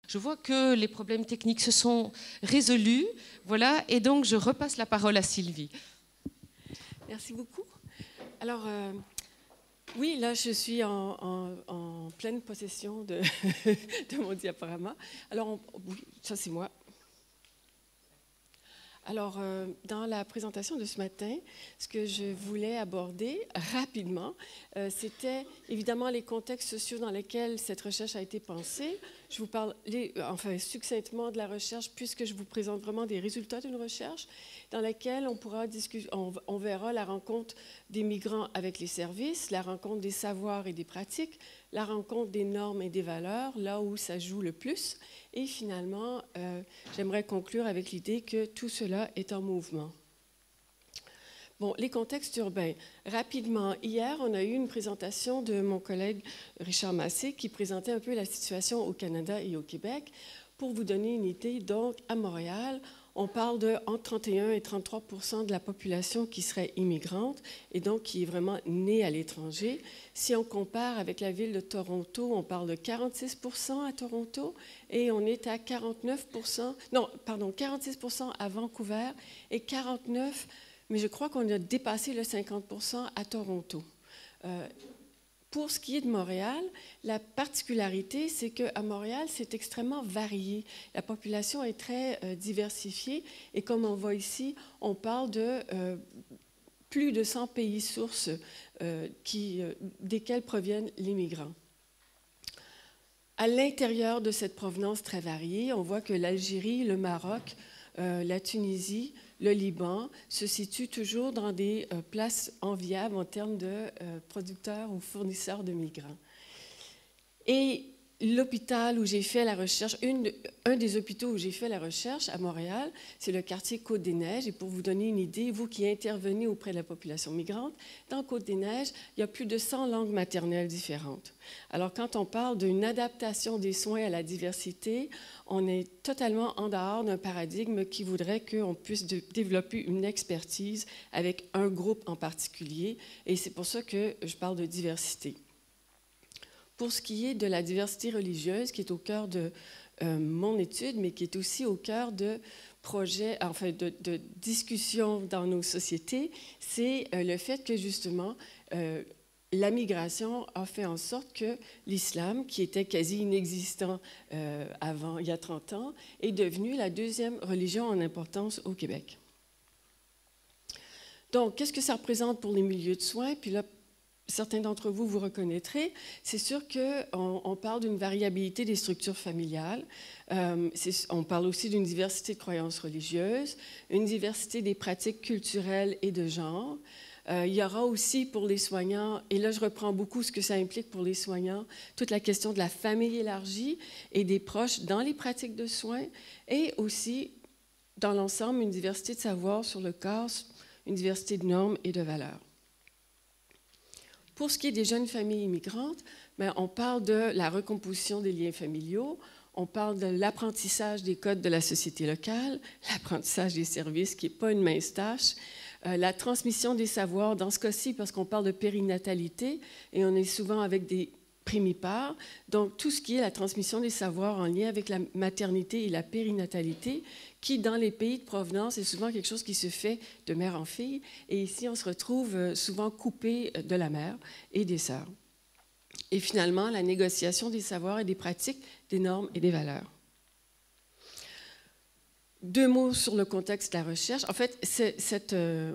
Je vois que les problèmes techniques se sont résolus. Voilà, et donc je repasse la parole à Sylvie. Merci beaucoup. Alors, oui, là, je suis en pleine possession de, de mon diaporama. Alors, oui, ça, c'est moi. Alors, dans la présentation de ce matin, ce que je voulais aborder rapidement, c'était évidemment les contextes sociaux dans lesquels cette recherche a été pensée. Je vous parle succinctement de la recherche, puisque je vous présente vraiment des résultats d'une recherche dans laquelle on pourra discuter, on verra la rencontre des migrants avec les services, la rencontre des savoirs et des pratiques, la rencontre des normes et des valeurs, là où ça joue le plus. Et finalement, j'aimerais conclure avec l'idée que tout cela est en mouvement. Bon, les contextes urbains. Rapidement, hier, on a eu une présentation de mon collègue Richard Massé qui présentait un peu la situation au Canada et au Québec. Pour vous donner une idée, donc, à Montréal, on parle de entre 31 et 33 % de la population qui serait immigrante et donc qui est vraiment née à l'étranger. Si on compare avec la ville de Toronto, on parle de 46 % à Toronto et on est à 46 % à Vancouver et 49 %, mais je crois qu'on a dépassé le 50 % à Toronto. Pour ce qui est de Montréal, la particularité, c'est qu'à Montréal, c'est extrêmement varié. La population est très diversifiée et comme on voit ici, on parle de plus de 100 pays sources desquels proviennent les migrants. À l'intérieur de cette provenance très variée, on voit que l'Algérie, le Maroc, la Tunisie, le Liban se situent toujours dans des places enviables en termes de producteurs ou fournisseurs de migrants. Et l'hôpital où j'ai fait la recherche, un des hôpitaux où j'ai fait la recherche à Montréal, c'est le quartier Côte-des-Neiges. Et pour vous donner une idée, vous qui intervenez auprès de la population migrante, dans Côte-des-Neiges, il y a plus de 100 langues maternelles différentes. Alors, quand on parle d'une adaptation des soins à la diversité, on est totalement en dehors d'un paradigme qui voudrait qu'on puisse développer une expertise avec un groupe en particulier. Et c'est pour ça que je parle de diversité. Pour ce qui est de la diversité religieuse, qui est au cœur de mon étude, mais qui est aussi au cœur de projets, enfin de discussions dans nos sociétés, c'est le fait que justement, la migration a fait en sorte que l'islam, qui était quasi inexistant avant, il y a 30 ans, est devenu la deuxième religion en importance au Québec. Donc, qu'est-ce que ça représente pour les milieux de soins? Puis là, certains d'entre vous vous reconnaîtrez. C'est sûr qu'on parle d'une variabilité des structures familiales. On parle aussi d'une diversité de croyances religieuses, une diversité des pratiques culturelles et de genre. Il y aura aussi pour les soignants, et là je reprends beaucoup ce que ça implique pour les soignants, toute la question de la famille élargie et des proches dans les pratiques de soins, et aussi dans l'ensemble une diversité de savoirs sur le corps, une diversité de normes et de valeurs. Pour ce qui est des jeunes familles immigrantes, on parle de la recomposition des liens familiaux, on parle de l'apprentissage des codes de la société locale, l'apprentissage des services, qui n'est pas une mince tâche, la transmission des savoirs, dans ce cas-ci, parce qu'on parle de périnatalité, et on est souvent avec des primipares, donc tout ce qui est la transmission des savoirs en lien avec la maternité et la périnatalité, qui, dans les pays de provenance, est souvent quelque chose qui se fait de mère en fille. Et ici, on se retrouve souvent coupé de la mère et des sœurs. Et finalement, la négociation des savoirs et des pratiques, des normes et des valeurs. 2 mots sur le contexte de la recherche. En fait,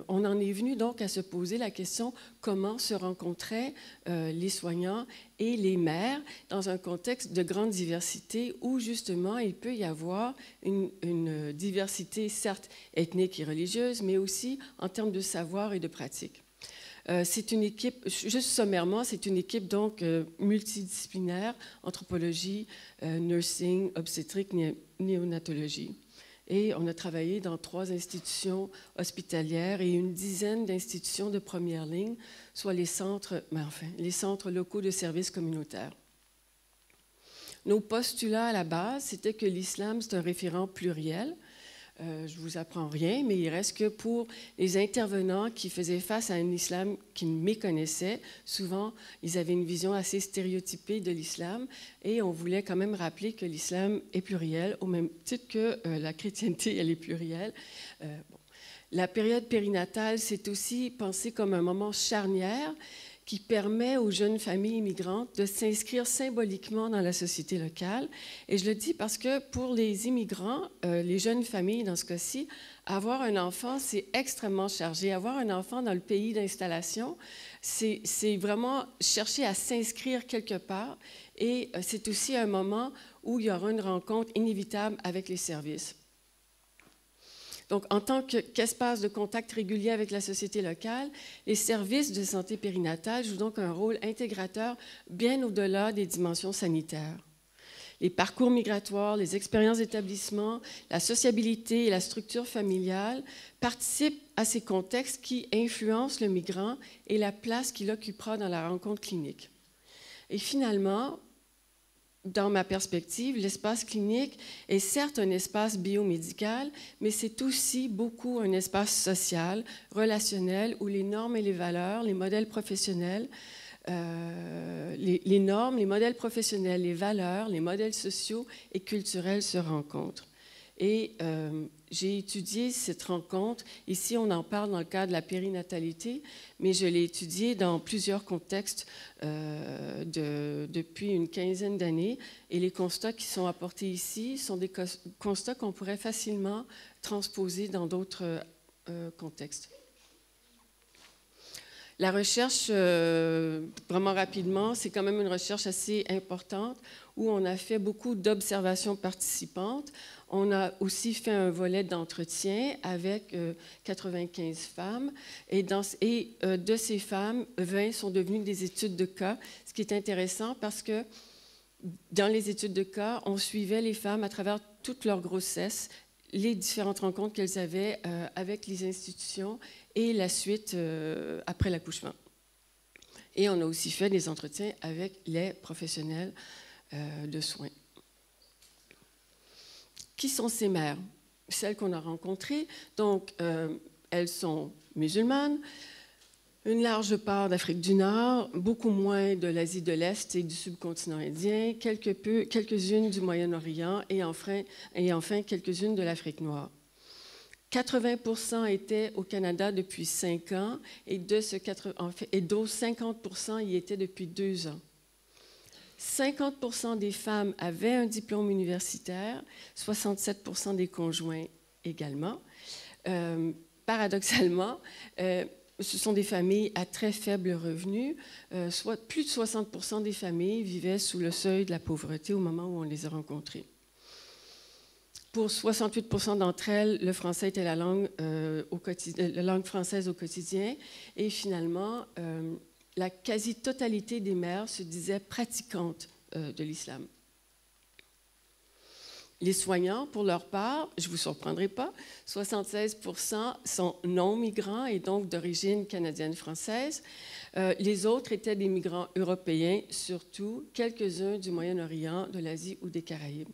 on en est venu donc à se poser la question comment se rencontraient les soignants et les mères dans un contexte de grande diversité où justement il peut y avoir une diversité certes ethnique et religieuse, mais aussi en termes de savoir et de pratique. C'est une équipe, juste sommairement, c'est une équipe donc multidisciplinaire, anthropologie, nursing, obstétrique, néonatologie. Et on a travaillé dans 3 institutions hospitalières et une dizaine d'institutions de première ligne, soit les centres locaux de services communautaires. Nos postulats à la base, c'était que l'islam, c'est un référent pluriel, Je ne vous apprends rien, mais il reste que pour les intervenants qui faisaient face à un islam qu'ils méconnaissaient, souvent, ils avaient une vision assez stéréotypée de l'islam et on voulait quand même rappeler que l'islam est pluriel, au même titre que la chrétienté, elle est plurielle. Bon. La période périnatale, c'est aussi pensé comme un moment charnière qui permet aux jeunes familles immigrantes de s'inscrire symboliquement dans la société locale. Et je le dis parce que pour les immigrants, les jeunes familles, dans ce cas-ci, avoir un enfant, c'est extrêmement chargé. Avoir un enfant dans le pays d'installation, c'est vraiment chercher à s'inscrire quelque part. Et c'est aussi un moment où il y aura une rencontre inévitable avec les services. Donc, en tant qu'espace de contact régulier avec la société locale, les services de santé périnatale jouent donc un rôle intégrateur bien au-delà des dimensions sanitaires. Les parcours migratoires, les expériences d'établissement, la sociabilité et la structure familiale participent à ces contextes qui influencent le migrant et la place qu'il occupera dans la rencontre clinique. Et finalement, dans ma perspective, l'espace clinique est certes un espace biomédical, mais c'est aussi beaucoup un espace social, relationnel, où les normes et les valeurs, les modèles professionnels, les normes, les modèles professionnels, les valeurs, les modèles sociaux et culturels se rencontrent. Et j'ai étudié cette rencontre. Ici, on en parle dans le cadre de la périnatalité, mais je l'ai étudiée dans plusieurs contextes depuis une quinzaine d'années. Et les constats qui sont apportés ici sont des constats qu'on pourrait facilement transposer dans d'autres contextes. La recherche, vraiment rapidement, c'est quand même une recherche assez importante où on a fait beaucoup d'observations participantes. On a aussi fait un volet d'entretien avec 95 femmes et de ces femmes, 20 sont devenues des études de cas, ce qui est intéressant parce que dans les études de cas, on suivait les femmes à travers toute leur grossesse, les différentes rencontres qu'elles avaient avec les institutions et la suite après l'accouchement. Et on a aussi fait des entretiens avec les professionnels de soins. Qui sont ces mères? Celles qu'on a rencontrées. Donc, elles sont musulmanes, une large part d'Afrique du Nord, beaucoup moins de l'Asie de l'Est et du subcontinent indien, quelques-unes du Moyen-Orient et enfin quelques-unes de l'Afrique noire. 80% étaient au Canada depuis 5 ans et dont 50% y étaient depuis 2 ans. 50% des femmes avaient un diplôme universitaire, 67% des conjoints également. Paradoxalement, ce sont des familles à très faible revenu. Soit plus de 60% des familles vivaient sous le seuil de la pauvreté au moment où on les a rencontrées. Pour 68% d'entre elles, le français était la langue française au quotidien. Et finalement, la quasi-totalité des mères se disaient pratiquantes de l'islam. Les soignants, pour leur part, je ne vous surprendrai pas, 76% sont non-migrants et donc d'origine canadienne-française. Les autres étaient des migrants européens, surtout quelques-uns du Moyen-Orient, de l'Asie ou des Caraïbes.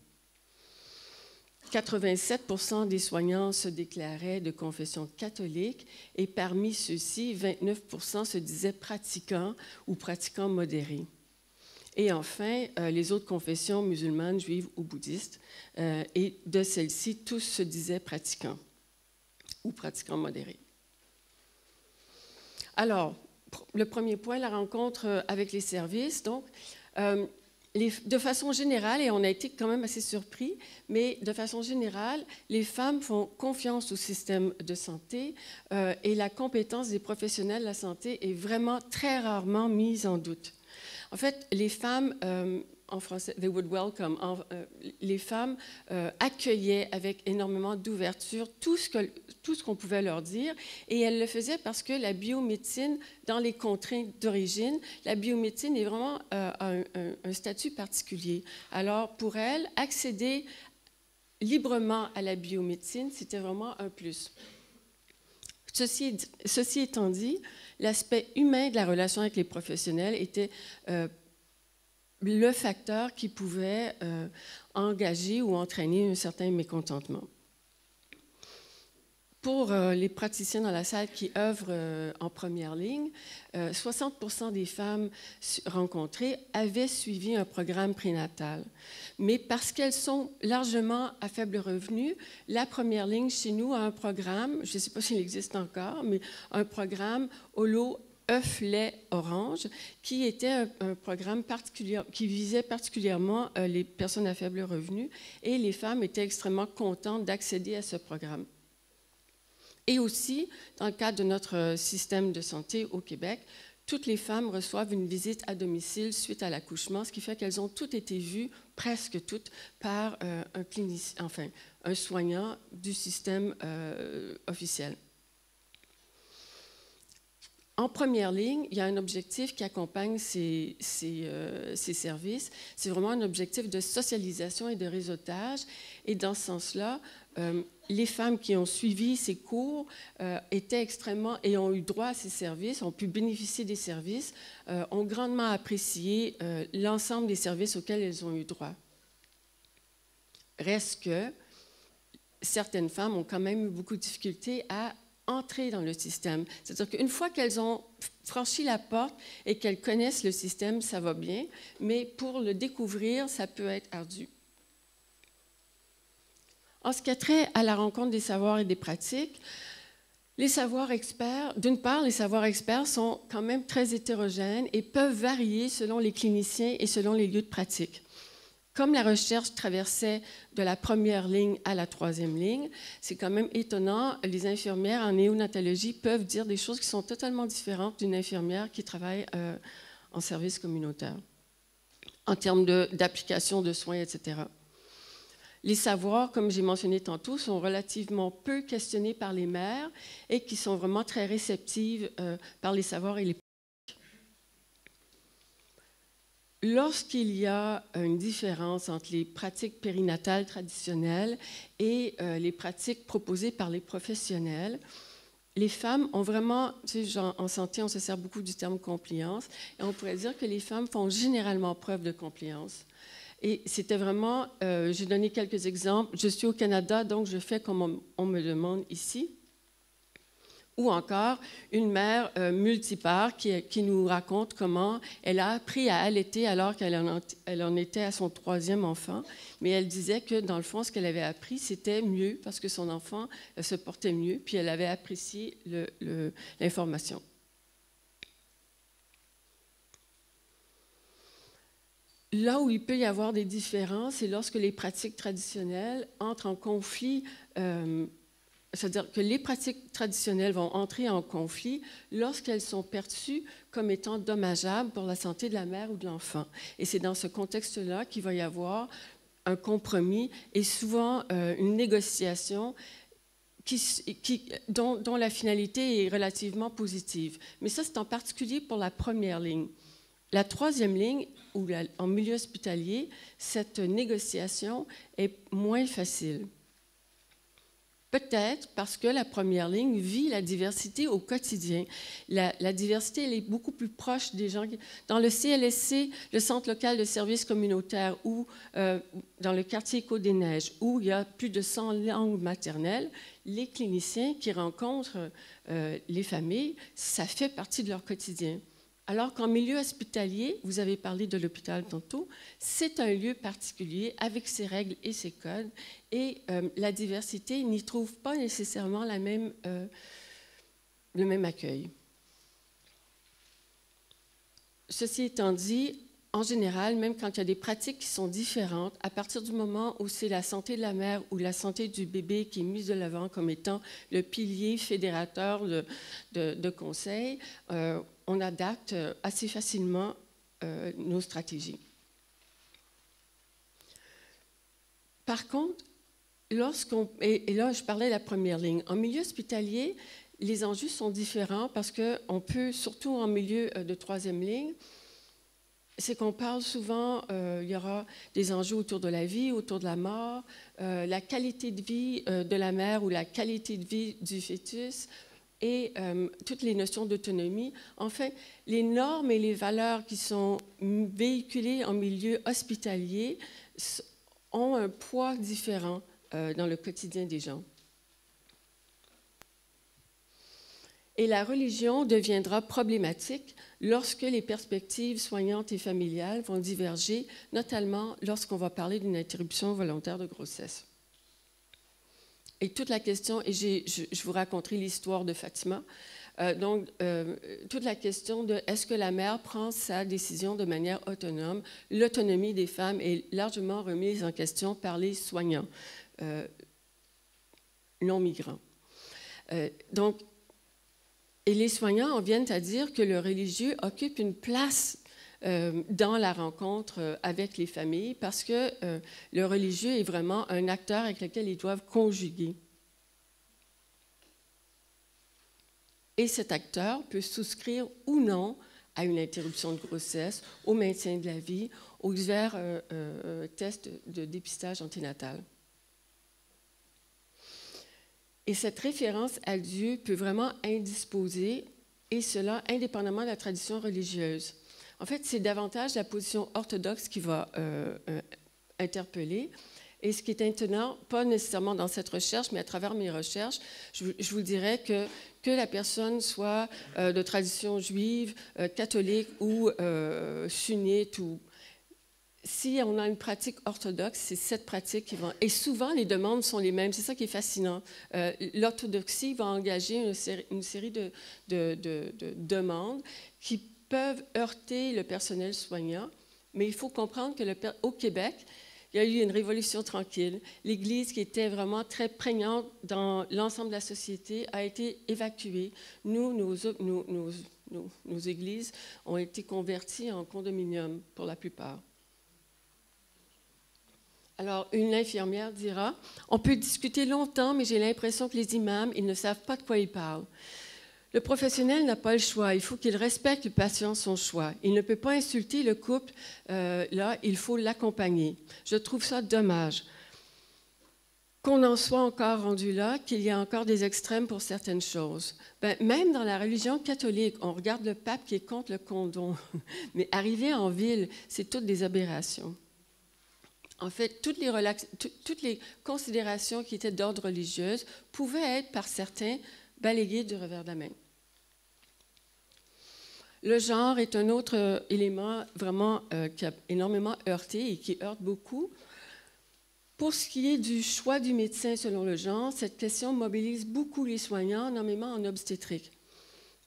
87% des soignants se déclaraient de confession catholique et parmi ceux-ci, 29% se disaient pratiquants ou pratiquants modérés. Et enfin, les autres confessions musulmanes, juives ou bouddhistes, et de celles-ci, tous se disaient pratiquants ou pratiquants modérés. Alors, le premier point, la rencontre avec les services. Donc, de façon générale, et on a été quand même assez surpris, mais de façon générale, les femmes font confiance au système de santé et la compétence des professionnels de la santé est vraiment très rarement mise en doute. En fait, les femmes, en français, they would welcome, les femmes accueillaient avec énormément d'ouverture tout ce qu'on pouvait leur dire et elles le faisaient parce que la biomédecine, dans les contraintes d'origine, la biomédecine est vraiment un statut particulier. Alors, pour elles, accéder librement à la biomédecine, c'était vraiment un plus. Ceci étant dit, l'aspect humain de la relation avec les professionnels était le facteur qui pouvait engager ou entraîner un certain mécontentement. Pour les praticiens dans la salle qui œuvrent en première ligne, 60% des femmes rencontrées avaient suivi un programme prénatal. Mais parce qu'elles sont largement à faible revenu, la première ligne chez nous a un programme, je ne sais pas s'il existe encore, mais un programme holo œuf, lait, orange, qui était un programme particulier, qui visait particulièrement les personnes à faible revenu, et les femmes étaient extrêmement contentes d'accéder à ce programme. Et aussi, dans le cadre de notre système de santé au Québec, toutes les femmes reçoivent une visite à domicile suite à l'accouchement, ce qui fait qu'elles ont toutes été vues, presque toutes, par un clinicien, enfin, un soignant du système officiel. En première ligne, il y a un objectif qui accompagne ces services. C'est vraiment un objectif de socialisation et de réseautage. Et dans ce sens-là, les femmes qui ont suivi ces cours étaient extrêmement et ont eu droit à ces services, ont pu bénéficier des services, ont grandement apprécié l'ensemble des services auxquels elles ont eu droit. Reste que certaines femmes ont quand même eu beaucoup de difficultés à entrer dans le système. C'est-à-dire qu'une fois qu'elles ont franchi la porte et qu'elles connaissent le système, ça va bien, mais pour le découvrir, ça peut être ardu. En ce qui a trait à la rencontre des savoirs et des pratiques, les savoirs experts, d'une part, les savoirs experts sont quand même très hétérogènes et peuvent varier selon les cliniciens et selon les lieux de pratique. Comme la recherche traversait de la première ligne à la troisième ligne, c'est quand même étonnant. Les infirmières en néonatologie peuvent dire des choses qui sont totalement différentes d'une infirmière qui travaille en service communautaire, en termes d'application de soins, etc. Les savoirs, comme j'ai mentionné tantôt, sont relativement peu questionnés par les mères et qui sont vraiment très réceptives par les savoirs et les pratiques. Lorsqu'il y a une différence entre les pratiques périnatales traditionnelles et les pratiques proposées par les professionnels, les femmes ont vraiment, tu sais, en santé, on se sert beaucoup du terme compliance, et on pourrait dire que les femmes font généralement preuve de compliance. Et c'était vraiment, j'ai donné quelques exemples. Je suis au Canada, donc je fais comme on me demande ici. Ou encore une mère multipare qui nous raconte comment elle a appris à allaiter alors qu'elle en était à son troisième enfant. Mais elle disait que dans le fond, ce qu'elle avait appris, c'était mieux parce que son enfant se portait mieux, puis elle avait apprécié l'information. Là où il peut y avoir des différences, c'est lorsque les pratiques traditionnelles entrent en conflit. C'est-à-dire que les pratiques traditionnelles vont entrer en conflit lorsqu'elles sont perçues comme étant dommageables pour la santé de la mère ou de l'enfant. Et c'est dans ce contexte-là qu'il va y avoir un compromis et souvent une négociation dont la finalité est relativement positive. Mais ça, c'est en particulier pour la première ligne. La troisième ligne, ou en milieu hospitalier, cette négociation est moins facile. Peut-être parce que la première ligne vit la diversité au quotidien. La diversité, elle est beaucoup plus proche des gens. Dans le CLSC, le Centre local de services communautaires, ou dans le quartier Côte-des-Neiges, où il y a plus de 100 langues maternelles, les cliniciens qui rencontrent les familles, ça fait partie de leur quotidien. Alors qu'en milieu hospitalier, vous avez parlé de l'hôpital tantôt, c'est un lieu particulier avec ses règles et ses codes, et la diversité n'y trouve pas nécessairement le même accueil. Ceci étant dit, en général, même quand il y a des pratiques qui sont différentes, à partir du moment où c'est la santé de la mère ou la santé du bébé qui est mise de l'avant comme étant le pilier fédérateur de conseil, on adapte assez facilement nos stratégies. Par contre, et là je parlais de la première ligne, en milieu hospitalier, les enjeux sont différents parce qu'on peut, surtout en milieu de troisième ligne, c'est qu'on parle souvent, il y aura des enjeux autour de la vie, autour de la mort, la qualité de vie de la mère ou la qualité de vie du fœtus, et toutes les notions d'autonomie. En fait, les normes et les valeurs qui sont véhiculées en milieu hospitalier ont un poids différent dans le quotidien des gens. Et la religion deviendra problématique lorsque les perspectives soignantes et familiales vont diverger, notamment lorsqu'on va parler d'une interruption volontaire de grossesse. Et toute la question, et je vous raconterai l'histoire de Fatima, toute la question de est-ce que la mère prend sa décision de manière autonome, l'autonomie des femmes est largement remise en question par les soignants non migrants. Et les soignants en viennent à dire que le religieux occupe une place dans la rencontre avec les familles parce que le religieux est vraiment un acteur avec lequel ils doivent conjuguer. Et cet acteur peut souscrire ou non à une interruption de grossesse, au maintien de la vie, aux divers tests de dépistage anténatal. Et cette référence à Dieu peut vraiment indisposer, et cela indépendamment de la tradition religieuse. En fait, c'est davantage la position orthodoxe qui va interpeller. Et ce qui est étonnant, pas nécessairement dans cette recherche, mais à travers mes recherches, je vous dirais que la personne soit de tradition juive, catholique ou sunnite, ou si on a une pratique orthodoxe, c'est cette pratique qui va... Et souvent, les demandes sont les mêmes. C'est ça qui est fascinant. L'orthodoxie va engager une série de demandes qui peuvent heurter le personnel soignant, mais il faut comprendre qu'au Québec, il y a eu une révolution tranquille. L'Église, qui était vraiment très prégnante dans l'ensemble de la société, a été évacuée. Nos églises ont été converties en condominiums pour la plupart. Alors, une infirmière dira, on peut discuter longtemps, mais j'ai l'impression que les imams, ils ne savent pas de quoi ils parlent. Le professionnel n'a pas le choix. Il faut qu'il respecte le patient son choix. Il ne peut pas insulter le couple. Là, il faut l'accompagner. Je trouve ça dommage qu'on en soit encore rendu là, qu'il y a encore des extrêmes pour certaines choses. Même dans la religion catholique, on regarde le pape qui est contre le condom. Mais arriver en ville, c'est toutes des aberrations. En fait, toutes les considérations qui étaient d'ordre religieux pouvaient être, par certains, balayées du revers de la main. Le genre est un autre élément vraiment qui a énormément heurté et qui heurte beaucoup. Pour ce qui est du choix du médecin selon le genre, cette question mobilise beaucoup les soignants, énormément en obstétrique.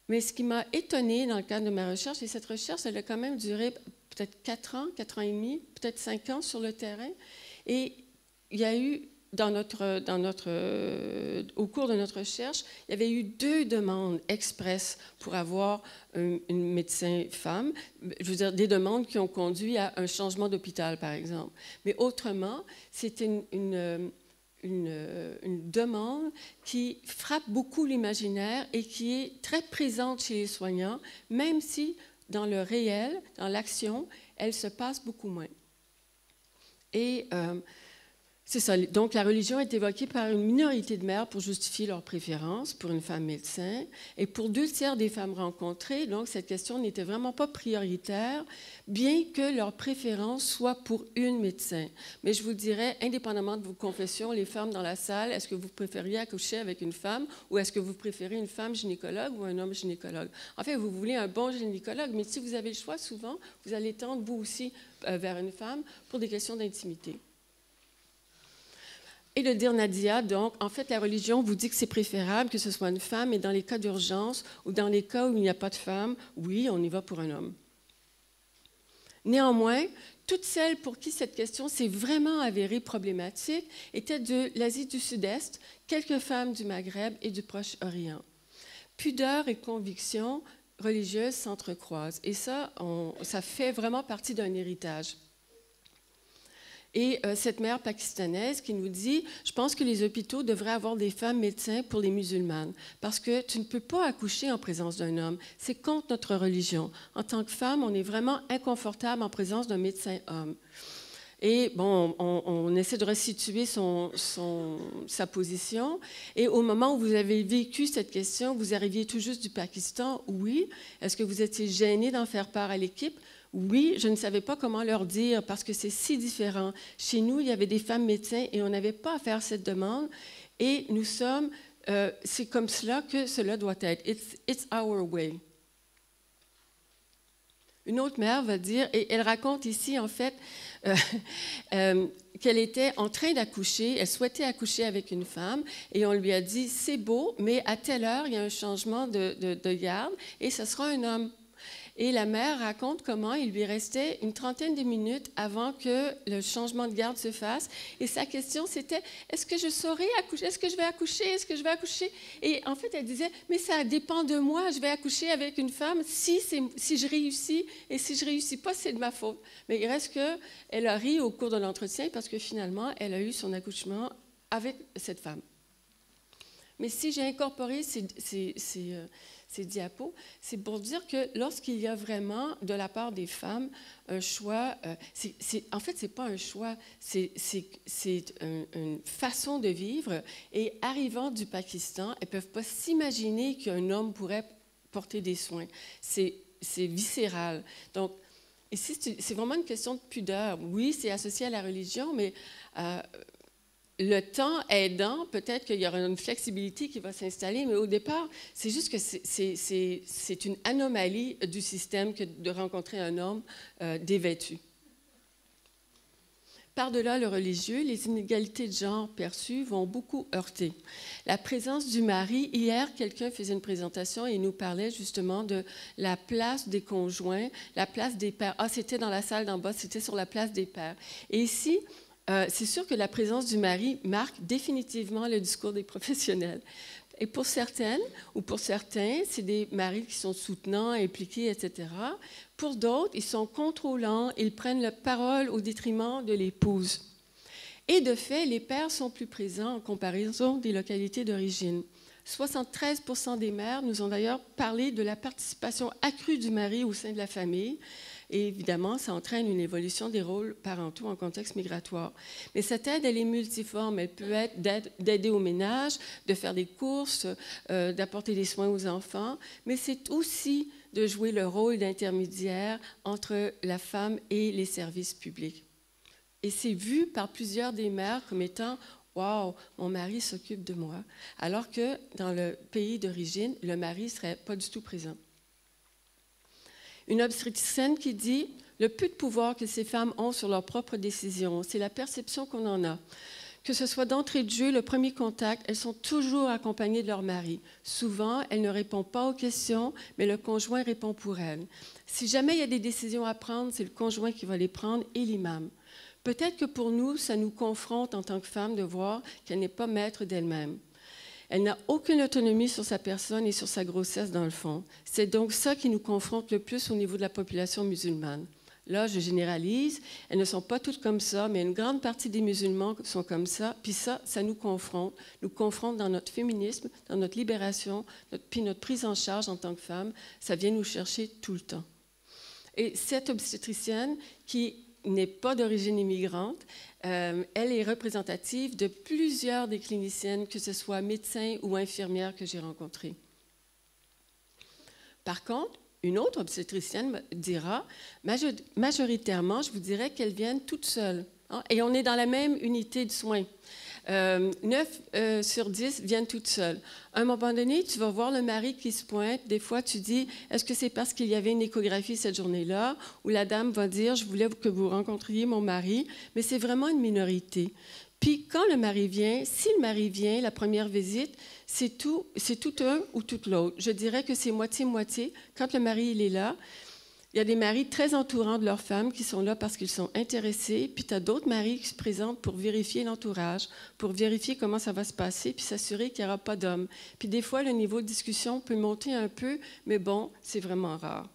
Mais ce qui m'a étonnée dans le cadre de ma recherche, et cette recherche, elle a quand même duré peut-être 4 ans et demi, peut-être 5 ans sur le terrain. Et il y a eu, au cours de notre recherche, il y avait eu 2 demandes express pour avoir une médecin femme. Je veux dire, des demandes qui ont conduit à un changement d'hôpital, par exemple. Mais autrement, c'était une demande qui frappe beaucoup l'imaginaire et qui est très présente chez les soignants, même si dans le réel, dans l'action, elle se passe beaucoup moins. Et c'est ça. Donc, la religion est évoquée par une minorité de mères pour justifier leur préférence pour une femme médecin. Et pour 2/3 des femmes rencontrées, donc, cette question n'était vraiment pas prioritaire, bien que leur préférence soit pour une médecin. Mais je vous dirais, indépendamment de vos confessions, les femmes dans la salle, est-ce que vous préfériez accoucher avec une femme ou est-ce que vous préférez une femme gynécologue ou un homme gynécologue? En fait, vous voulez un bon gynécologue, mais si vous avez le choix, souvent, vous allez tendre, vous aussi, vers une femme pour des questions d'intimité. Et de dire Nadia, donc, en fait, la religion vous dit que c'est préférable que ce soit une femme, et dans les cas d'urgence ou dans les cas où il n'y a pas de femme, oui, on y va pour un homme. Néanmoins, toutes celles pour qui cette question s'est vraiment avérée problématique étaient de l'Asie du Sud-Est, quelques femmes du Maghreb et du Proche-Orient. Pudeur et conviction religieuse s'entrecroisent, et ça fait vraiment partie d'un héritage. Et cette mère pakistanaise qui nous dit « Je pense que les hôpitaux devraient avoir des femmes médecins pour les musulmanes, parce que tu ne peux pas accoucher en présence d'un homme. C'est contre notre religion. En tant que femme, on est vraiment inconfortable en présence d'un médecin homme. » Et bon, on essaie de resituer sa position. Et au moment où vous avez vécu cette question, vous arriviez tout juste du Pakistan, oui. Est-ce que vous étiez gêné d'en faire part à l'équipe? Oui, je ne savais pas comment leur dire parce que c'est si différent. Chez nous, il y avait des femmes médecins et on n'avait pas à faire cette demande. Et nous sommes c'est comme cela que cela doit être. It's our way. Une autre mère va dire, et elle raconte ici en fait qu'elle était en train d'accoucher, elle souhaitait accoucher avec une femme et on lui a dit, c'est beau, mais à telle heure, il y a un changement de garde et ce sera un homme. Et la mère raconte comment il lui restait une trentaine de minutes avant que le changement de garde se fasse. Et sa question, c'était, est-ce que je saurai accoucher? Est-ce que je vais accoucher? Est-ce que je vais accoucher? Et en fait, elle disait, mais ça dépend de moi. Je vais accoucher avec une femme si je réussis. Et si je ne réussis pas, c'est de ma faute. Mais il reste qu'elle a ri au cours de l'entretien parce que finalement, elle a eu son accouchement avec cette femme. Mais si j'ai incorporé ces diapos, c'est pour dire que lorsqu'il y a vraiment, de la part des femmes, un choix, en fait, ce n'est pas un choix, c'est une façon de vivre. Et arrivant du Pakistan, elles ne peuvent pas s'imaginer qu'un homme pourrait porter des soins. C'est viscéral. Donc, ici, c'est vraiment une question de pudeur. Oui, c'est associé à la religion, mais le temps aidant, peut-être qu'il y aura une flexibilité qui va s'installer, mais au départ, c'est juste que c'est une anomalie du système que de rencontrer un homme dévêtu. Par-delà le religieux, les inégalités de genre perçues vont beaucoup heurter. La présence du mari, hier, quelqu'un faisait une présentation et nous parlait justement de la place des conjoints, la place des pères. Ah, c'était dans la salle d'en bas, c'était sur la place des pères. Et ici, c'est sûr que la présence du mari marque définitivement le discours des professionnels. Et pour certaines ou pour certains, c'est des maris qui sont soutenants, impliqués, etc. Pour d'autres, ils sont contrôlants, ils prennent la parole au détriment de l'épouse. Et de fait, les pères sont plus présents en comparaison des localités d'origine. 73% des mères nous ont d'ailleurs parlé de la participation accrue du mari au sein de la famille. Et évidemment, ça entraîne une évolution des rôles parentaux en contexte migratoire. Mais cette aide, elle est multiforme. Elle peut être d'aider au ménage, de faire des courses, d'apporter des soins aux enfants, mais c'est aussi de jouer le rôle d'intermédiaire entre la femme et les services publics. Et c'est vu par plusieurs des mères comme étant « Wow, mon mari s'occupe de moi », alors que dans le pays d'origine, le mari ne serait pas du tout présent. Une obstétricienne qui dit « Le peu de pouvoir que ces femmes ont sur leurs propres décisions, c'est la perception qu'on en a. Que ce soit d'entrée de jeu, le premier contact, elles sont toujours accompagnées de leur mari. Souvent, elles ne répondent pas aux questions, mais le conjoint répond pour elles. Si jamais il y a des décisions à prendre, c'est le conjoint qui va les prendre et l'imam. Peut-être que pour nous, ça nous confronte en tant que femme de voir qu'elle n'est pas maître d'elle-même. Elle n'a aucune autonomie sur sa personne et sur sa grossesse dans le fond. C'est donc ça qui nous confronte le plus au niveau de la population musulmane. Là, je généralise, elles ne sont pas toutes comme ça, mais une grande partie des musulmans sont comme ça. Puis ça nous confronte dans notre féminisme, dans notre libération, puis notre prise en charge en tant que femme. Ça vient nous chercher tout le temps. Et cette obstétricienne qui n'est pas d'origine immigrante, elle est représentative de plusieurs des cliniciennes, que ce soit médecins ou infirmières que j'ai rencontrées. Par contre, une autre obstétricienne dira, majoritairement, je vous dirais qu'elles viennent toutes seules. Hein, et on est dans la même unité de soins. 9 sur 10 viennent toutes seules. À un moment donné, tu vas voir le mari qui se pointe. Des fois, tu dis, est-ce que c'est parce qu'il y avait une échographie cette journée-là? Ou la dame va dire, je voulais que vous rencontriez mon mari. Mais c'est vraiment une minorité. Puis, quand le mari vient, si le mari vient, la première visite, c'est tout un ou tout l'autre. Je dirais que c'est moitié-moitié. Quand le mari il est là, il y a des maris très entourants de leurs femmes qui sont là parce qu'ils sont intéressés, puis tu as d'autres maris qui se présentent pour vérifier l'entourage, pour vérifier comment ça va se passer, puis s'assurer qu'il n'y aura pas d'hommes. Puis des fois, le niveau de discussion peut monter un peu, mais bon, c'est vraiment rare.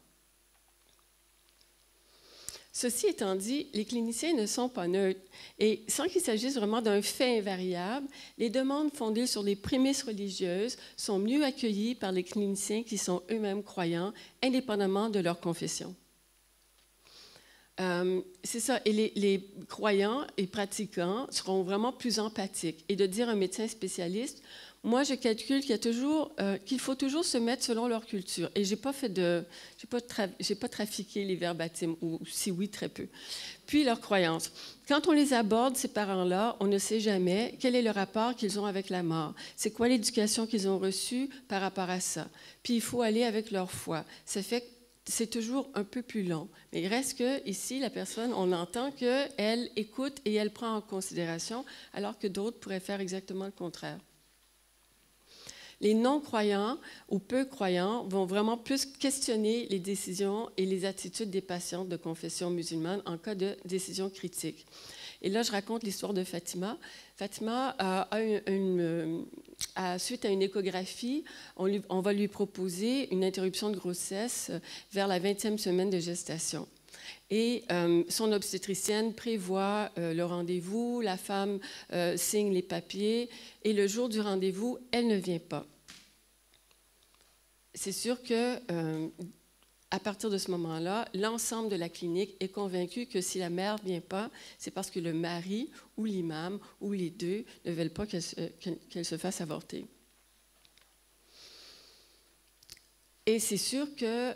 Ceci étant dit, les cliniciens ne sont pas neutres. Et sans qu'il s'agisse vraiment d'un fait invariable, les demandes fondées sur les prémices religieuses sont mieux accueillies par les cliniciens qui sont eux-mêmes croyants, indépendamment de leur confession. C'est ça. Et les croyants et pratiquants seront vraiment plus empathiques. Et de dire à un médecin spécialiste, moi, je calcule qu'il faut toujours se mettre selon leur culture. Et j'ai pas trafiqué les verbatims, ou si oui, très peu. Puis leurs croyances. Quand on les aborde, ces parents-là, on ne sait jamais quel est le rapport qu'ils ont avec la mort. C'est quoi l'éducation qu'ils ont reçue par rapport à ça. Puis il faut aller avec leur foi. Ça fait que c'est toujours un peu plus long. Mais il reste que ici, la personne, on entend qu'elle écoute et elle prend en considération, alors que d'autres pourraient faire exactement le contraire. Les non-croyants ou peu croyants vont vraiment plus questionner les décisions et les attitudes des patientes de confession musulmane en cas de décision critique. Et là, je raconte l'histoire de Fatima. Fatima, suite à une échographie, on va lui proposer une interruption de grossesse vers la 20e semaine de gestation. Et son obstétricienne prévoit le rendez-vous, la femme signe les papiers, et le jour du rendez-vous, elle ne vient pas. C'est sûr que à partir de ce moment-là, l'ensemble de la clinique est convaincu que si la mère ne vient pas, c'est parce que le mari ou l'imam ou les deux ne veulent pas qu'elle se fasse avorter. Et c'est sûr que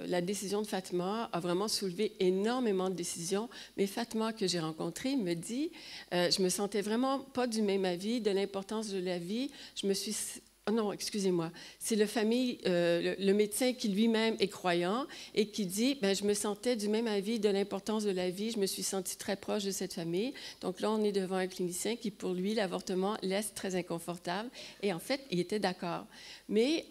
la décision de Fatima a vraiment soulevé énormément de décisions, mais Fatima, que j'ai rencontrée, me dit je me sentais vraiment pas du même avis de l'importance de la vie. Je me suis... Oh non, excusez-moi. C'est le médecin qui lui-même est croyant et qui dit je me sentais du même avis de l'importance de la vie. Je me suis sentie très proche de cette famille. Donc là, on est devant un clinicien qui, pour lui, l'avortement laisse très inconfortable. Et en fait, il était d'accord. Mais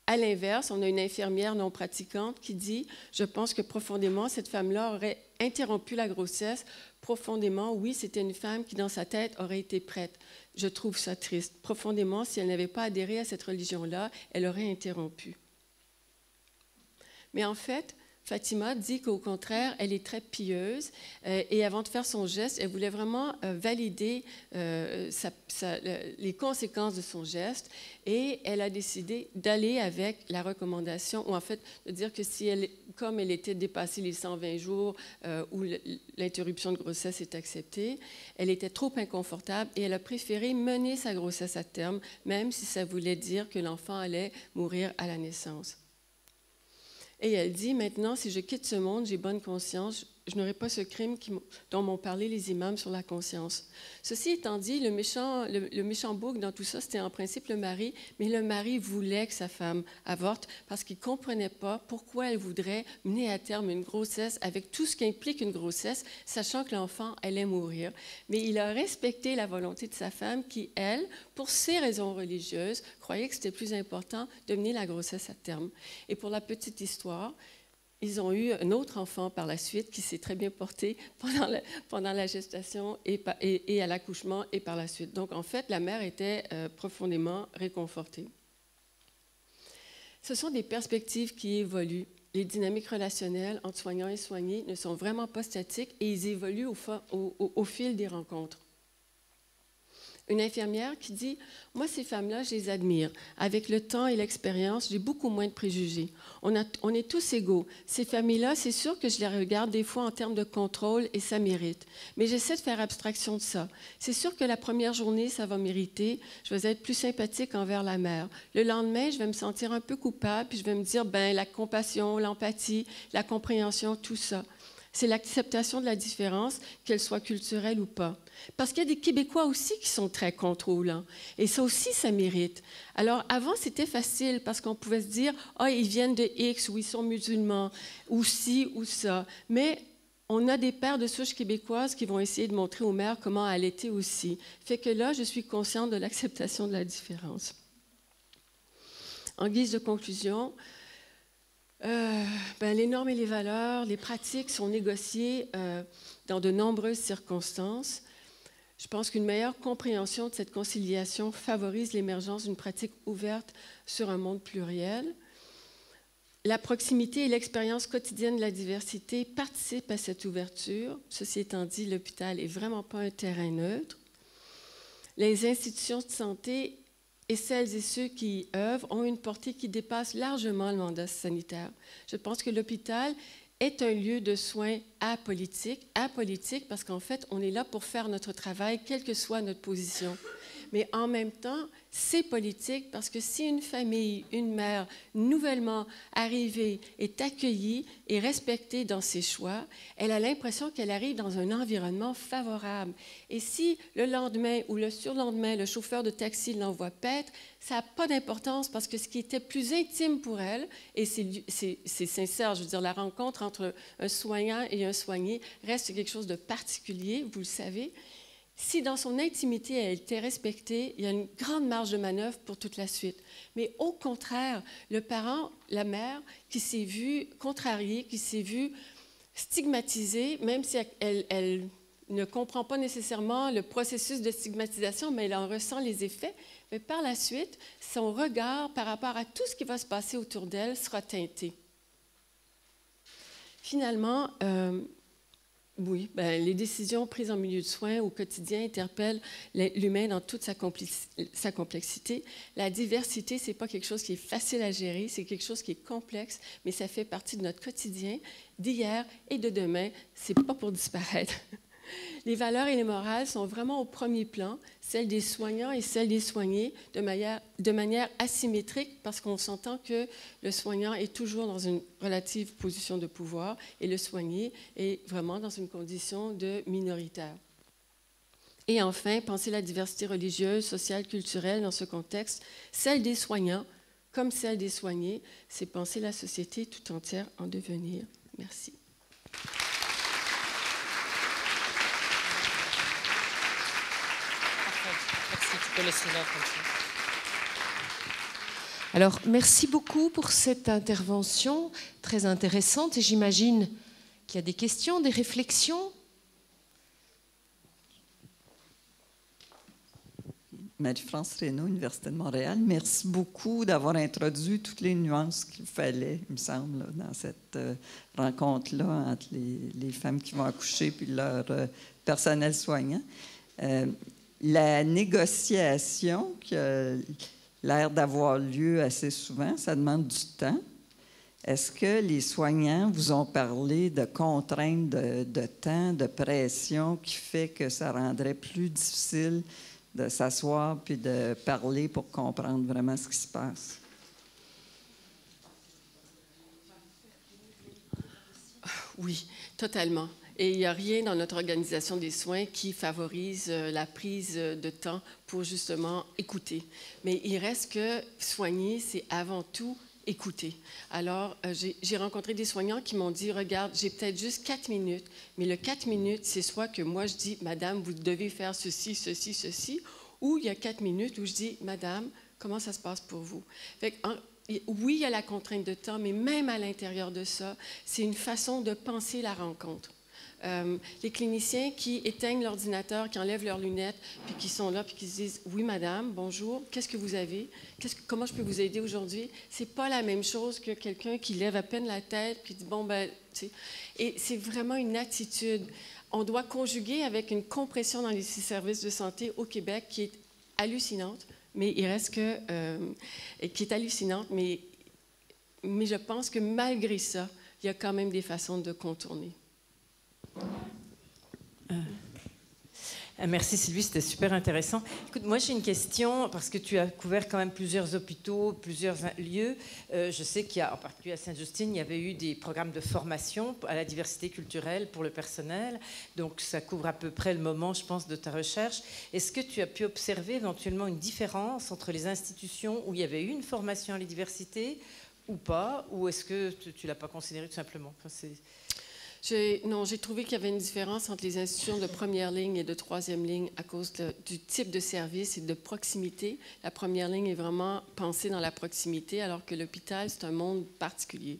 à l'inverse, on a une infirmière non pratiquante qui dit « Je pense que profondément, cette femme-là aurait interrompu la grossesse. Profondément, oui, c'était une femme qui, dans sa tête, aurait été prête. Je trouve ça triste. Profondément, si elle n'avait pas adhéré à cette religion-là, elle aurait interrompu. » Mais en fait, Fatima dit qu'au contraire, elle est très pieuse et avant de faire son geste, elle voulait vraiment valider les conséquences de son geste et elle a décidé d'aller avec la recommandation, ou en fait de dire que comme elle était dépassée les 120 jours où l'interruption de grossesse est acceptée, elle était trop inconfortable et elle a préféré mener sa grossesse à terme, même si ça voulait dire que l'enfant allait mourir à la naissance. Et elle dit, maintenant, si je quitte ce monde, j'ai bonne conscience, je n'aurai pas ce crime dont m'ont parlé les imams sur la conscience. Ceci étant dit, le méchant bouc dans tout ça, c'était en principe le mari, mais le mari voulait que sa femme avorte parce qu'il ne comprenait pas pourquoi elle voudrait mener à terme une grossesse avec tout ce qu'implique une grossesse, sachant que l'enfant allait mourir. Mais il a respecté la volonté de sa femme qui, elle, pour ses raisons religieuses, croyait que c'était plus important de mener la grossesse à terme. Et pour la petite histoire, ils ont eu un autre enfant par la suite qui s'est très bien porté pendant la gestation et à l'accouchement et par la suite. Donc, en fait, la mère était profondément réconfortée. Ce sont des perspectives qui évoluent. Les dynamiques relationnelles entre soignants et soignés ne sont vraiment pas statiques et ils évoluent au fil des rencontres. Une infirmière qui dit « Moi, ces femmes-là, je les admire. Avec le temps et l'expérience, j'ai beaucoup moins de préjugés. On est tous égaux. Ces familles-là, c'est sûr que je les regarde des fois en termes de contrôle et ça mérite. Mais j'essaie de faire abstraction de ça. C'est sûr que la première journée, ça va mériter. Je vais être plus sympathique envers la mère. Le lendemain, je vais me sentir un peu coupable puis je vais me dire « la compassion, l'empathie, la compréhension, tout ça. » C'est l'acceptation de la différence, qu'elle soit culturelle ou pas. Parce qu'il y a des Québécois aussi qui sont très contrôlants. Et ça aussi, ça mérite. Alors, avant, c'était facile parce qu'on pouvait se dire « Ah, ils viennent de X ou ils sont musulmans, ou ci ou ça. » Mais on a des pères de souche québécoises qui vont essayer de montrer aux mères comment allaiter aussi. Fait que là, je suis consciente de l'acceptation de la différence. En guise de conclusion, les normes et les valeurs, les pratiques sont négociées dans de nombreuses circonstances. Je pense qu'une meilleure compréhension de cette conciliation favorise l'émergence d'une pratique ouverte sur un monde pluriel. La proximité et l'expérience quotidienne de la diversité participent à cette ouverture. Ceci étant dit, l'hôpital n'est vraiment pas un terrain neutre. Les institutions de santé et celles et ceux qui y œuvrent ont une portée qui dépasse largement le mandat sanitaire. Je pense que l'hôpital est un lieu de soins apolitique. Apolitique parce qu'en fait, on est là pour faire notre travail, quelle que soit notre position. Mais en même temps, c'est politique parce que si une famille, une mère nouvellement arrivée est accueillie et respectée dans ses choix, elle a l'impression qu'elle arrive dans un environnement favorable. Et si le lendemain ou le surlendemain, le chauffeur de taxi l'envoie paître, ça n'a pas d'importance parce que ce qui était plus intime pour elle, et c'est sincère, je veux dire, la rencontre entre un soignant et un soigné reste quelque chose de particulier, vous le savez. Si dans son intimité, elle était respectée, il y a une grande marge de manœuvre pour toute la suite. Mais au contraire, le parent, la mère, qui s'est vue contrariée, qui s'est vue stigmatisée, même si elle ne comprend pas nécessairement le processus de stigmatisation, mais elle en ressent les effets, mais par la suite, son regard par rapport à tout ce qui va se passer autour d'elle sera teinté. Finalement, oui, les décisions prises en milieu de soins au quotidien interpellent l'humain dans toute sa complexité. La diversité, ce n'est pas quelque chose qui est facile à gérer, c'est quelque chose qui est complexe, mais ça fait partie de notre quotidien d'hier et de demain. Ce n'est pas pour disparaître. Les valeurs et les morales sont vraiment au premier plan, celles des soignants et celles des soignés, de manière asymétrique, parce qu'on s'entend que le soignant est toujours dans une relative position de pouvoir et le soigné est vraiment dans une condition de minoritaire. Et enfin, penser la diversité religieuse, sociale, culturelle dans ce contexte, celle des soignants comme celle des soignés, c'est penser la société tout entière en devenir. Merci. Alors, merci beaucoup pour cette intervention très intéressante et j'imagine qu'il y a des questions, des réflexions. Marie-France Reynaud, Université de Montréal. Merci beaucoup d'avoir introduit toutes les nuances qu'il fallait, il me semble, là, dans cette rencontre-là entre les femmes qui vont accoucher et leur personnel soignant. La négociation qui a l'air d'avoir lieu assez souvent, ça demande du temps. Est-ce que les soignants vous ont parlé de contraintes de temps, de pression qui fait que ça rendrait plus difficile de s'asseoir puis de parler pour comprendre vraiment ce qui se passe? Oui, totalement. Et il n'y a rien dans notre organisation des soins qui favorise la prise de temps pour justement écouter. Mais il reste que soigner, c'est avant tout écouter. Alors, j'ai rencontré des soignants qui m'ont dit, regarde, j'ai peut-être juste 4 minutes, mais le 4 minutes, c'est soit que moi, je dis, madame, vous devez faire ceci, ceci, ceci, ou il y a 4 minutes où je dis, madame, comment ça se passe pour vous? Fait que, oui, il y a la contrainte de temps, mais même à l'intérieur de ça, c'est une façon de penser la rencontre. Les cliniciens qui éteignent l'ordinateur, qui enlèvent leurs lunettes, puis qui sont là, puis qui se disent « Oui, madame, bonjour, qu'est-ce que vous avez? Comment je peux vous aider aujourd'hui? » C'est pas la même chose que quelqu'un qui lève à peine la tête, puis dit « Bon, ben, tu sais. » Et c'est vraiment une attitude. On doit conjuguer avec une compression dans les services de santé au Québec qui est hallucinante, mais il reste que... qui est hallucinante, mais je pense que malgré ça, il y a quand même des façons de contourner. Merci Sylvie, c'était super intéressant. Écoute, moi j'ai une question, parce que tu as couvert quand même plusieurs hôpitaux, plusieurs lieux. Je sais qu'il y a, en particulier à Sainte-Justine, il y avait eu des programmes de formation à la diversité culturelle pour le personnel. Donc ça couvre à peu près le moment, je pense, de ta recherche. Est-ce que tu as pu observer éventuellement une différence entre les institutions où il y avait eu une formation à la diversité ou pas? Ou est-ce que tu ne l'as pas considéré tout simplement? Non, j'ai trouvé qu'il y avait une différence entre les institutions de première ligne et de troisième ligne à cause du type de service et de proximité. La première ligne est vraiment pensée dans la proximité, alors que l'hôpital, c'est un monde particulier.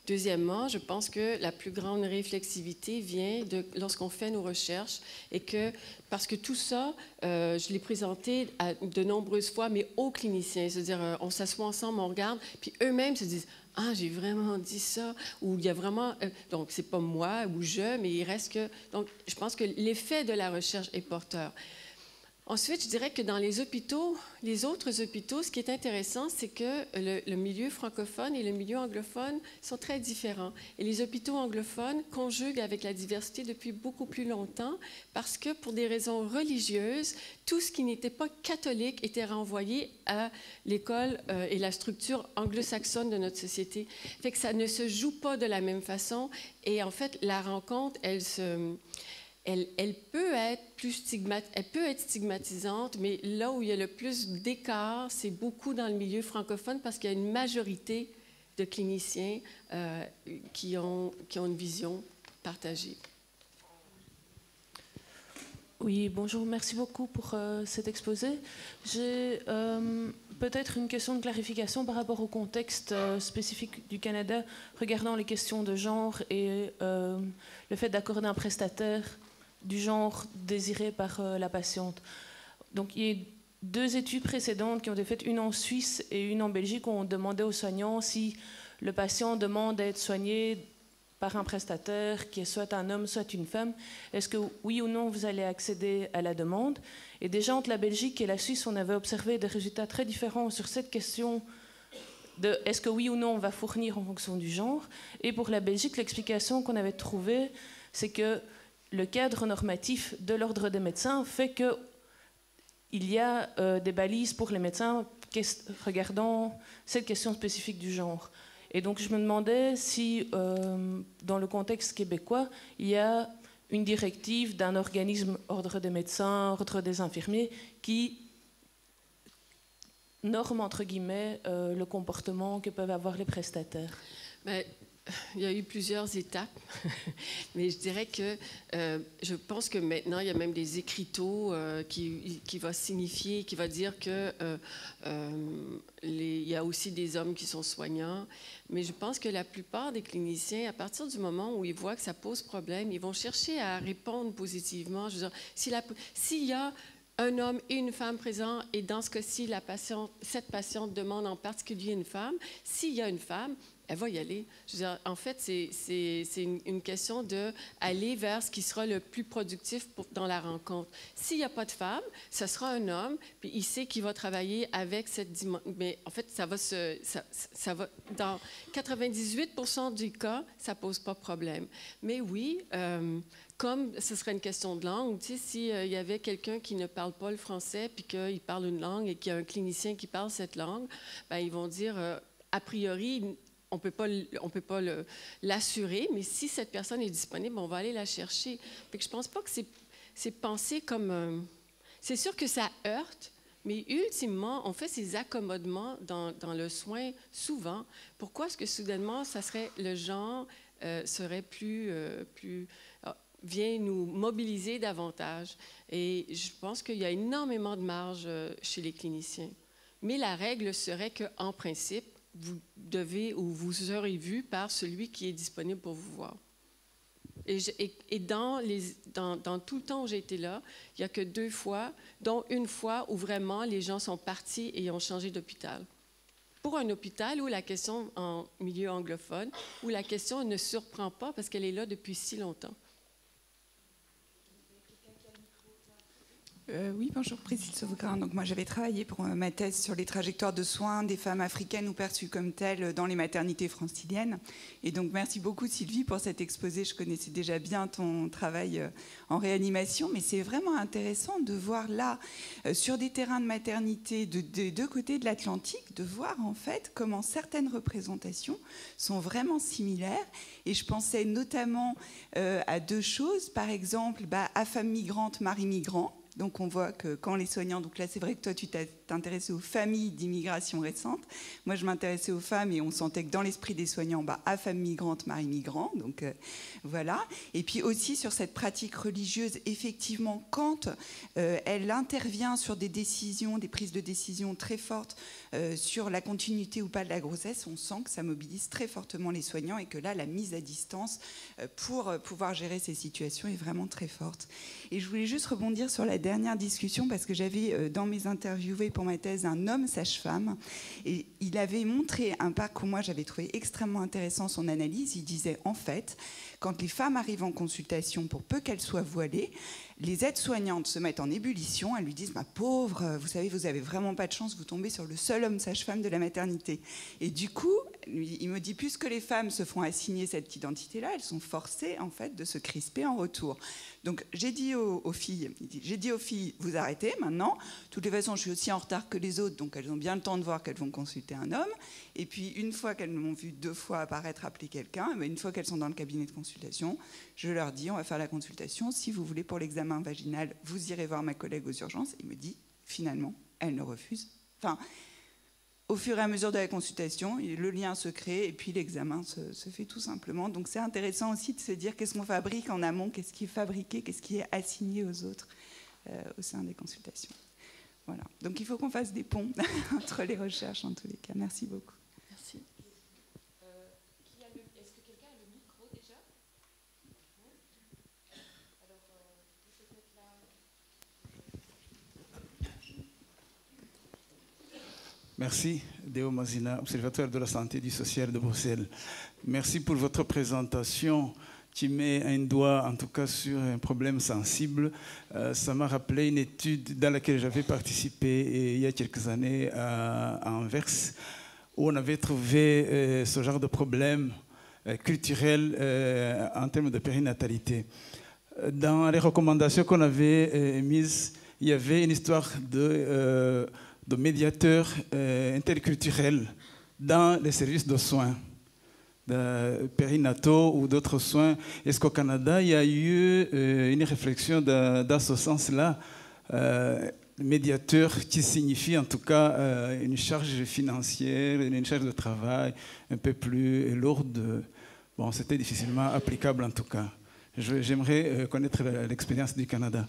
Deuxièmement, je pense que la plus grande réflexivité vient lorsqu'on fait nos recherches et que, parce que tout ça, je l'ai présenté de nombreuses fois, mais aux cliniciens, c'est-à-dire on s'assoit ensemble, on regarde, puis eux-mêmes se disent « Ah, j'ai vraiment dit ça » ou il y a vraiment... donc, c'est pas moi ou je, mais il reste que... Donc, je pense que l'effet de la recherche est porteur. Ensuite, je dirais que dans les hôpitaux, les autres hôpitaux, ce qui est intéressant, c'est que le milieu francophone et le milieu anglophone sont très différents. Et les hôpitaux anglophones conjuguent avec la diversité depuis beaucoup plus longtemps parce que pour des raisons religieuses, tout ce qui n'était pas catholique était renvoyé à l'école et la structure anglo-saxonne de notre société. Fait que ça ne se joue pas de la même façon. Et en fait, la rencontre, elle peut être stigmatisante, mais là où il y a le plus d'écart, c'est beaucoup dans le milieu francophone parce qu'il y a une majorité de cliniciens qui ont une vision partagée. Oui, bonjour, merci beaucoup pour cet exposé. J'ai peut-être une question de clarification par rapport au contexte spécifique du Canada, regardant les questions de genre et le fait d'accorder un prestataire du genre désiré par la patiente. Donc, il y a 2 études précédentes qui ont été faites, une en Suisse et une en Belgique, où on demandait aux soignants si le patient demande à être soigné par un prestataire qui est soit un homme, soit une femme, est-ce que oui ou non vous allez accéder à la demande? Et déjà entre la Belgique et la Suisse, on avait observé des résultats très différents sur cette question de est-ce que oui ou non on va fournir en fonction du genre. Et pour la Belgique, l'explication qu'on avait trouvée, c'est que le cadre normatif de l'ordre des médecins fait qu'il y a des balises pour les médecins regardant cette question spécifique du genre. Et donc je me demandais si, dans le contexte québécois, il y a une directive d'un organisme, ordre des médecins, ordre des infirmiers, qui norme, entre guillemets, le comportement que peuvent avoir les prestataires. Mais il y a eu plusieurs étapes, mais je dirais que je pense que maintenant, il y a même des écriteaux qui va signifier, qui va dire que il y a aussi des hommes qui sont soignants. Mais je pense que la plupart des cliniciens, à partir du moment où ils voient que ça pose problème, ils vont chercher à répondre positivement. Je veux dire, s'il y a un homme et une femme présents, et dans ce cas-ci, cette patiente demande en particulier une femme, s'il y a une femme, elle va y aller. Je veux dire, en fait, c'est une question d'aller vers ce qui sera le plus productif dans la rencontre. S'il n'y a pas de femme, ce sera un homme, puis il sait qu'il va travailler avec cette dimension. Mais en fait, ça va dans 98% du cas, ça ne pose pas de problème. Mais oui, comme ce serait une question de langue, tu sais, s'il y avait quelqu'un qui ne parle pas le français, puis qu'il parle une langue et qu'il y a un clinicien qui parle cette langue, bien, ils vont dire, a priori, on ne peut pas l'assurer, mais si cette personne est disponible, on va aller la chercher. Fait que je ne pense pas que c'est pensé comme... c'est sûr que ça heurte, mais ultimement, on fait ces accommodements dans le soin souvent. Pourquoi est-ce que soudainement, le genre serait vient nous mobiliser davantage? Et je pense qu'il y a énormément de marge chez les cliniciens. Mais la règle serait qu'en principe, vous devez ou vous serez vu par celui qui est disponible pour vous voir. Et dans tout le temps où j'ai été là, il n'y a que 2 fois, dont une fois où vraiment les gens sont partis et ont changé d'hôpital. Pour un hôpital où la question en milieu anglophone, où la question ne surprend pas parce qu'elle est là depuis si longtemps. Oui, bonjour, Priscille Sauvegrain. Donc, moi, j'avais travaillé pour ma thèse sur les trajectoires de soins des femmes africaines ou perçues comme telles dans les maternités franciliennes. Et donc, merci beaucoup, Sylvie, pour cet exposé. Je connaissais déjà bien ton travail en réanimation, mais c'est vraiment intéressant de voir là, sur des terrains de maternité des 2 côtés de l'Atlantique, de voir en fait comment certaines représentations sont vraiment similaires. Et je pensais notamment à 2 choses. Par exemple, à femmes migrantes, maris migrants. Donc on voit que quand les soignants, donc là c'est vrai que toi tu t'intéressais aux familles d'immigration récente, moi je m'intéressais aux femmes et on sentait que dans l'esprit des soignants, à femmes migrantes, maris migrants, donc voilà. Et puis aussi sur cette pratique religieuse, effectivement quand elle intervient sur des décisions, des prises de décision très fortes sur la continuité ou pas de la grossesse, on sent que ça mobilise très fortement les soignants et que là la mise à distance pour pouvoir gérer ces situations est vraiment très forte. Et je voulais juste rebondir sur la dernière discussion parce que j'avais dans mes interviewés pour ma thèse un homme sage-femme et il avait montré un parcours, moi j'avais trouvé extrêmement intéressant son analyse. Il disait en fait, quand les femmes arrivent en consultation, pour peu qu'elles soient voilées, les aides-soignantes se mettent en ébullition, elles lui disent « Ma pauvre, vous savez, vous avez vraiment pas de chance, vous tombez sur le seul homme sage-femme de la maternité. » Et du coup, il me dit, puisque les femmes se font assigner cette identité-là, elles sont forcées en fait de se crisper en retour. Donc j'ai dit aux filles, vous arrêtez maintenant. De toutes les façons, je suis aussi en retard que les autres, donc elles ont bien le temps de voir qu'elles vont consulter un homme. Et puis une fois qu'elles m'ont vu 2 fois apparaître, appeler quelqu'un, une fois qu'elles sont dans le cabinet de consultation, je leur dis, on va faire la consultation. Si vous voulez pour l'examen vaginal, vous irez voir ma collègue aux urgences. Il me dit, finalement, elle ne refuse. Enfin, au fur et à mesure de la consultation, le lien se crée et puis l'examen se fait tout simplement. Donc c'est intéressant aussi de se dire qu'est-ce qu'on fabrique en amont, qu'est-ce qui est fabriqué, qu'est-ce qui est assigné aux autres au sein des consultations. Voilà. Donc il faut qu'on fasse des ponts entre les recherches en tous les cas. Merci beaucoup. Merci. Est-ce que quelqu'un a le micro déjà? Alors, peut-être là. Merci, Deo Mazina, observateur de la santé et du social de Bruxelles. Merci pour votre présentation qui met un doigt, en tout cas, sur un problème sensible. Ça m'a rappelé une étude dans laquelle j'avais participé il y a quelques années à Anvers, où on avait trouvé ce genre de problème culturel en termes de périnatalité. Dans les recommandations qu'on avait mises, il y avait une histoire de médiateurs interculturels dans les services de soins, de périnataux ou d'autres soins. Est-ce qu'au Canada, il y a eu une réflexion dans ce sens-là, médiateur qui signifie en tout cas une charge financière, une charge de travail un peu plus lourde? Bon, c'était difficilement applicable en tout cas. J'aimerais connaître l'expérience du Canada.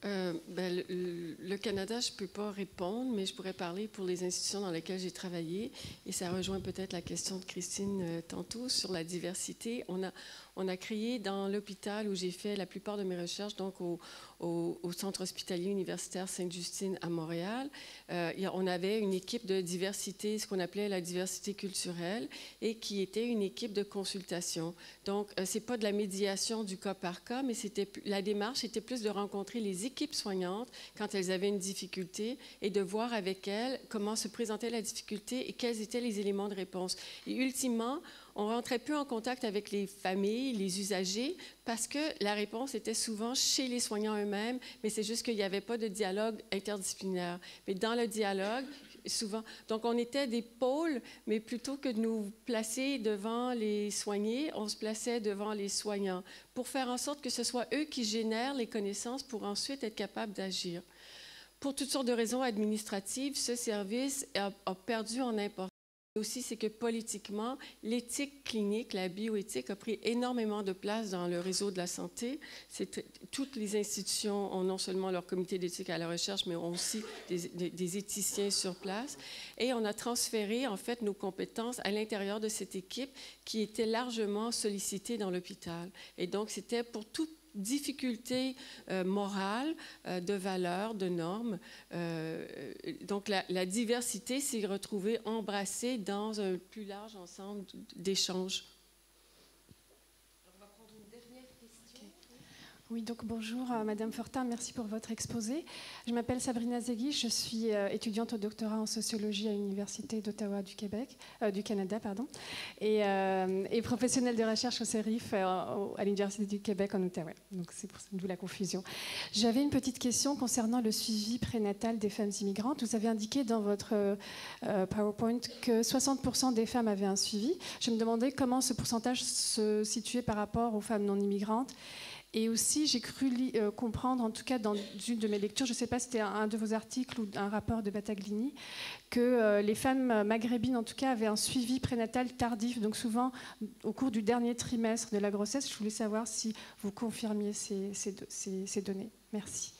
Le Canada, je ne peux pas répondre, mais je pourrais parler pour les institutions dans lesquelles j'ai travaillé. Et ça rejoint peut-être la question de Christine tantôt sur la diversité. On a créé dans l'hôpital où j'ai fait la plupart de mes recherches, donc au Centre hospitalier universitaire Sainte-Justine à Montréal, on avait une équipe de diversité, ce qu'on appelait la diversité culturelle, et qui était une équipe de consultation. Donc, ce n'est pas de la médiation du cas par cas, mais la démarche était plus de rencontrer les équipes soignantes quand elles avaient une difficulté et de voir avec elles comment se présentait la difficulté et quels étaient les éléments de réponse. Et ultimement, on rentrait peu en contact avec les familles, les usagers, parce que la réponse était souvent chez les soignants eux-mêmes, mais c'est juste qu'il n'y avait pas de dialogue interdisciplinaire. Mais dans le dialogue, souvent, donc on était des pôles, mais plutôt que de nous placer devant les soignés, on se plaçait devant les soignants pour faire en sorte que ce soit eux qui génèrent les connaissances pour ensuite être capables d'agir. Pour toutes sortes de raisons administratives, ce service a perdu en importance. Aussi, c'est que politiquement, l'éthique clinique, la bioéthique a pris énormément de place dans le réseau de la santé. Toutes les institutions ont non seulement leur comité d'éthique à la recherche, mais ont aussi des éthiciens sur place. Et on a transféré, en fait, nos compétences à l'intérieur de cette équipe qui était largement sollicitée dans l'hôpital. Et donc, c'était pour toute difficultés morales, de valeurs, de normes. Donc la diversité s'est retrouvée embrassée dans un plus large ensemble d'échanges. On va prendre une dernière question. Oui, donc bonjour Madame Fortin, merci pour votre exposé. Je m'appelle Sabrina Zegui, je suis étudiante au doctorat en sociologie à l'Université d'Ottawa du Canada, et professionnelle de recherche au CERIF à l'Université du Québec en Outaouais. Donc c'est pour ça, d'où la confusion. J'avais une petite question concernant le suivi prénatal des femmes immigrantes. Vous avez indiqué dans votre PowerPoint que 60% des femmes avaient un suivi. Je me demandais comment ce pourcentage se situait par rapport aux femmes non immigrantes. Et aussi, j'ai cru comprendre, en tout cas dans une de mes lectures, je ne sais pas si c'était un de vos articles ou un rapport de Battaglini, que les femmes maghrébines, en tout cas, avaient un suivi prénatal tardif, donc souvent au cours du dernier trimestre de la grossesse. Je voulais savoir si vous confirmiez ces données. Merci.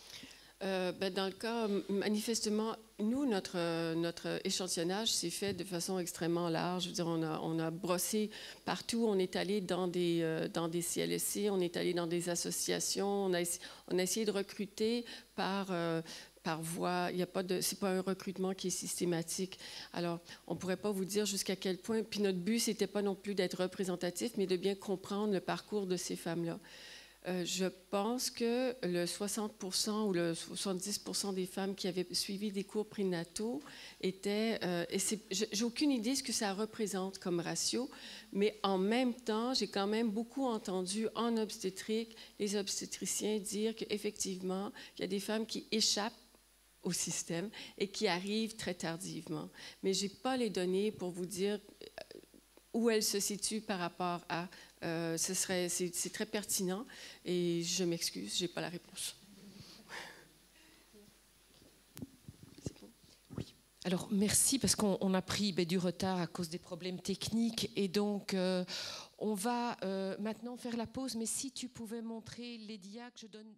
Dans le cas, manifestement, nous, notre échantillonnage s'est fait de façon extrêmement large. Je veux dire, on a brossé partout. On est allé dans des CLSC, on est allé dans des associations. On a essayé de recruter par voie. C'est pas un recrutement qui est systématique. Alors, on ne pourrait pas vous dire jusqu'à quel point. Puis notre but, c'était pas non plus d'être représentatif, mais de bien comprendre le parcours de ces femmes-là. Je pense que le 60% ou le 70% des femmes qui avaient suivi des cours prénataux étaient... j'ai aucune idée de ce que ça représente comme ratio, mais en même temps, j'ai quand même beaucoup entendu en obstétrique les obstétriciens dire qu'effectivement, il y a des femmes qui échappent au système et qui arrivent très tardivement. Mais je n'ai pas les données pour vous dire où elles se situent par rapport à... c'est très pertinent et je m'excuse, je n'ai pas la réponse. Oui. Alors merci parce qu'on a pris du retard à cause des problèmes techniques et donc on va maintenant faire la pause, mais si tu pouvais montrer les dias que je donne...